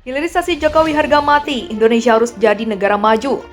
Hilirisasi Jokowi harga mati, Indonesia harus jadi negara maju.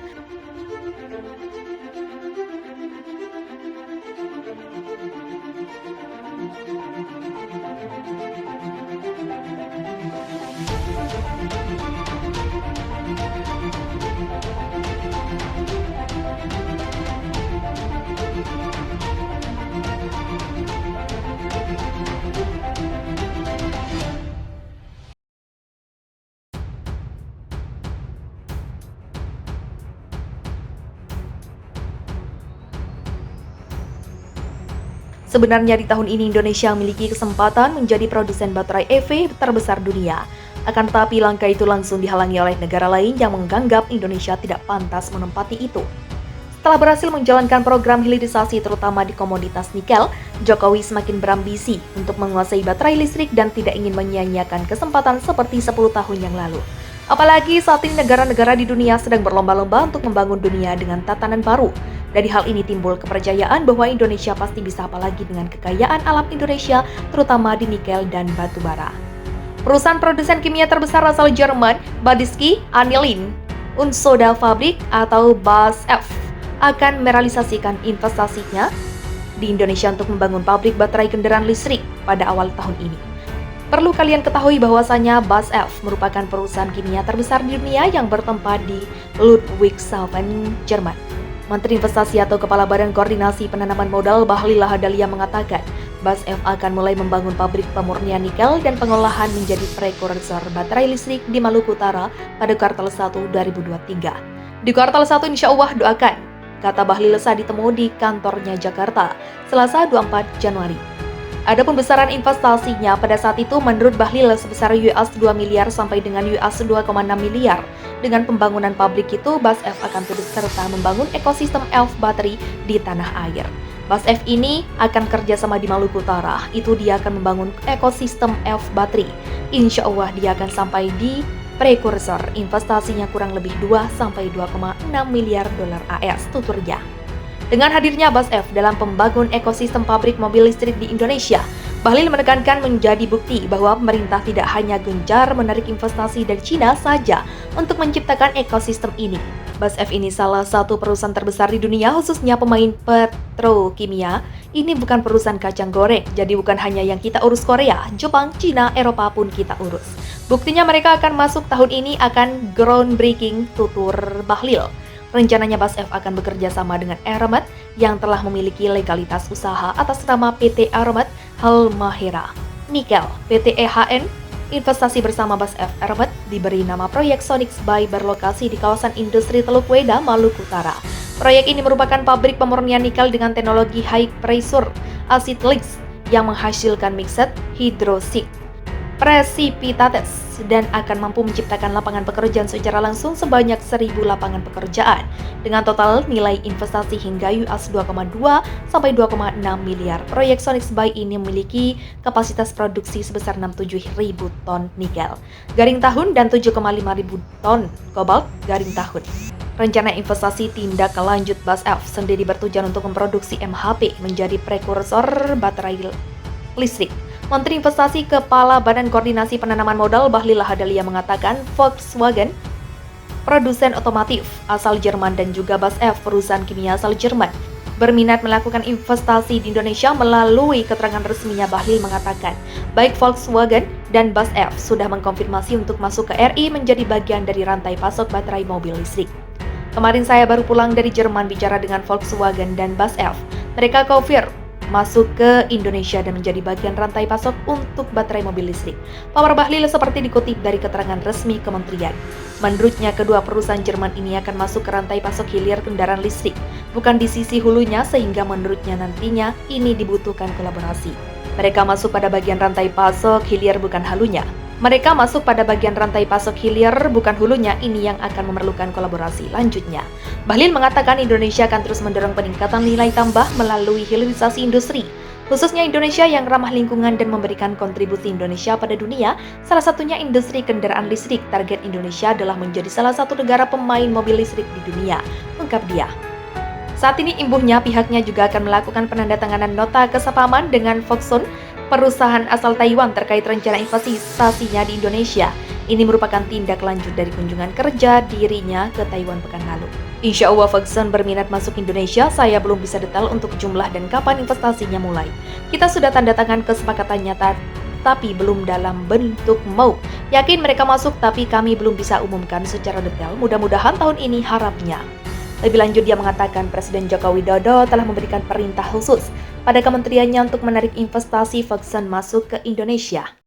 Sebenarnya di tahun ini Indonesia memiliki kesempatan menjadi produsen baterai EV terbesar dunia. Akan tetapi langkah itu langsung dihalangi oleh negara lain yang menganggap Indonesia tidak pantas menempati itu. Setelah berhasil menjalankan program hilirisasi terutama di komoditas nikel, Jokowi semakin berambisi untuk menguasai baterai listrik dan tidak ingin menyia-nyiakan kesempatan seperti 10 tahun yang lalu. Apalagi saat ini negara-negara di dunia sedang berlomba-lomba untuk membangun dunia dengan tatanan baru. Dari hal ini timbul kepercayaan bahwa Indonesia pasti bisa apalagi dengan kekayaan alam Indonesia, terutama di nikel dan batu bara. Perusahaan produsen kimia terbesar asal Jerman, Badisky Anilin Unsoda Fabrik atau BASF, akan merealisasikan investasinya di Indonesia untuk membangun pabrik baterai kendaraan listrik pada awal tahun ini. Perlu kalian ketahui bahwasanya BASF merupakan perusahaan kimia terbesar di dunia yang bertempat di Ludwigshafen, Jerman. Menteri Investasi atau Kepala Badan Koordinasi Penanaman Modal Bahlil Lahadalia mengatakan, BASF akan mulai membangun pabrik pemurnian nikel dan pengolahan menjadi prekursor baterai listrik di Maluku Utara pada kuartal 1 2023. Di kuartal 1 insya Allah doakan, kata Bahlil saat ditemu di kantornya Jakarta, Selasa 24 Januari. Adapun besaran investasinya pada saat itu menurut Bahlil sebesar US 2 miliar sampai dengan US 2,6 miliar. Dengan pembangunan pabrik itu, BASF akan turut serta membangun ekosistem EV baterai di tanah air. BASF ini akan kerjasama di Maluku Utara, itu dia akan membangun ekosistem EV baterai. Insya Allah dia akan sampai di prekursor, investasinya kurang lebih 2-2,6 miliar dolar AS, tuturnya. Dengan hadirnya BASF dalam pembangun ekosistem pabrik mobil listrik di Indonesia, Bahlil menekankan menjadi bukti bahwa pemerintah tidak hanya gencar menarik investasi dari Cina saja untuk menciptakan ekosistem ini. BASF ini salah satu perusahaan terbesar di dunia khususnya pemain petrokimia. Ini bukan perusahaan kacang goreng, jadi bukan hanya yang kita urus Korea, Jepang, Cina, Eropa pun kita urus. Buktinya mereka akan masuk tahun ini akan groundbreaking, tutur Bahlil. Rencananya BASF akan bekerja sama dengan Eramet yang telah memiliki legalitas usaha atas nama PT Eramet Halmahera Nikel. PT EHN investasi bersama BASF Eramet diberi nama proyek Sonix Bay berlokasi di kawasan industri Teluk Weda, Maluku Utara. Proyek ini merupakan pabrik pemurnian nikel dengan teknologi high pressure acid leach yang menghasilkan mixed hydroxide precipitates dan akan mampu menciptakan lapangan pekerjaan secara langsung sebanyak 1.000 lapangan pekerjaan dengan total nilai investasi hingga US 2,2 sampai 2,6 miliar. Proyek Sonix Bay ini memiliki kapasitas produksi sebesar 67.000 ton nikel garing tahun dan 7,5 ribu ton kobalt garing tahun. Rencana investasi tindak lanjut BASF sendiri bertujuan untuk memproduksi MHP menjadi prekursor baterai listrik. Menteri Investasi Kepala Badan Koordinasi Penanaman Modal Bahlil Lahadalia mengatakan Volkswagen, produsen otomotif asal Jerman dan juga BASF, perusahaan kimia asal Jerman, berminat melakukan investasi di Indonesia. Melalui keterangan resminya, Bahlil mengatakan, baik Volkswagen dan BASF sudah mengkonfirmasi untuk masuk ke RI menjadi bagian dari rantai pasok baterai mobil listrik. Kemarin saya baru pulang dari Jerman bicara dengan Volkswagen dan BASF. Mereka confirm masuk ke Indonesia dan menjadi bagian rantai pasok untuk baterai mobil listrik. Pamer Bahlil seperti dikutip dari keterangan resmi kementerian. Menurutnya, kedua perusahaan Jerman ini akan masuk ke rantai pasok hilir kendaraan listrik, bukan di sisi hulunya, sehingga menurutnya nantinya ini dibutuhkan kolaborasi. Mereka masuk pada bagian rantai pasok hilir bukan hulunya. Mereka masuk pada bagian rantai pasok hilir bukan hulunya, ini yang akan memerlukan kolaborasi. Lanjutnya, Bahlil mengatakan Indonesia akan terus mendorong peningkatan nilai tambah melalui hilirisasi industri, khususnya Indonesia yang ramah lingkungan dan memberikan kontribusi Indonesia pada dunia, salah satunya industri kendaraan listrik. Target Indonesia adalah menjadi salah satu negara pemain mobil listrik di dunia, ungkap dia. Saat ini imbuhnya pihaknya juga akan melakukan penandatanganan nota kesepahaman dengan Foxconn, perusahaan asal Taiwan terkait rencana investasinya di Indonesia. Ini merupakan tindak lanjut dari kunjungan kerja dirinya ke Taiwan pekan lalu. Insya Allah Faxon berminat masuk Indonesia, saya belum bisa detail untuk jumlah dan kapan investasinya mulai. Kita sudah tanda tangan kesepakatan nyata, tapi belum dalam bentuk mau. Yakin mereka masuk, tapi kami belum bisa umumkan secara detail. Mudah-mudahan tahun ini harapnya. Lebih lanjut, dia mengatakan Presiden Joko Widodo telah memberikan perintah khusus pada kementeriannya untuk menarik investasi Faxon masuk ke Indonesia.